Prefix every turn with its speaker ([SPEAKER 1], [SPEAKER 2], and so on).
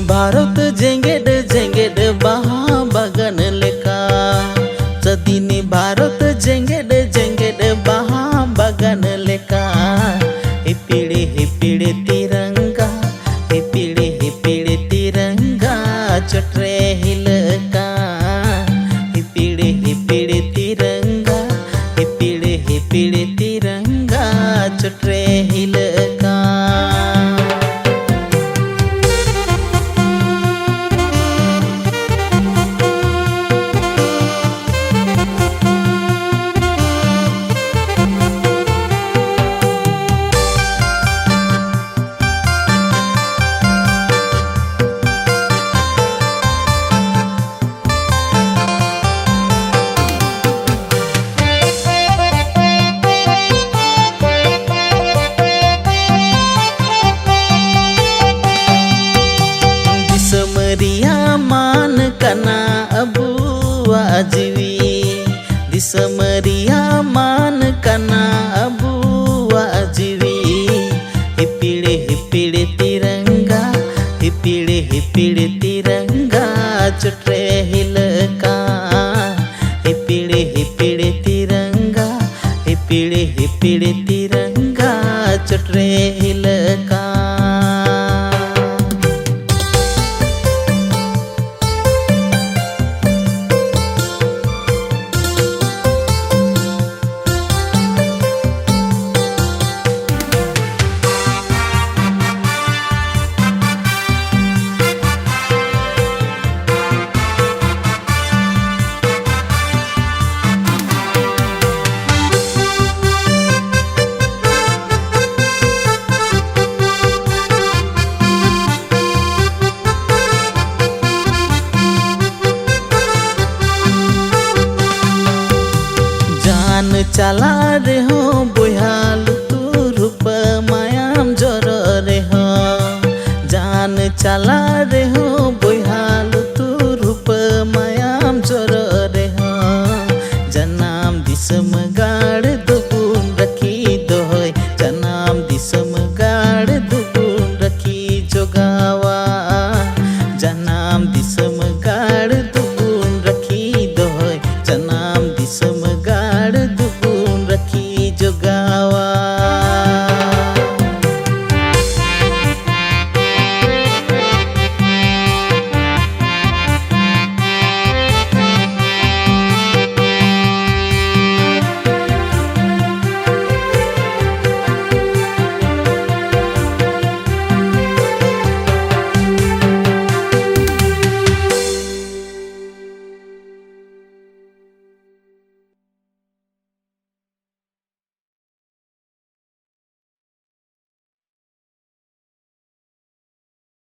[SPEAKER 1] भारत जेंगेड जेंगेड बाहा बागान लेका सदीनी भारत जेंगेड जेंगेड बाहा बागान लेका हिपिड़े तिरंगा हिपिड़े तिरंगा चटरे हिलका हिपिड़े तिरंगा हिपिड़े तिरंगा चटरे हिलका। मान कना अबुआ जीवी दिसमरिया मान कना अबुआ जीवी हिपिड़े तिरंगा हिपिड़े तिरंगा चटरे हिलका हिपिड़े तिरंगा हिपिड़े तिरंगा चटरे हिलका। जान चला रे हो बुहाल तू रूप मायाम जर रे हो जान चला रे हो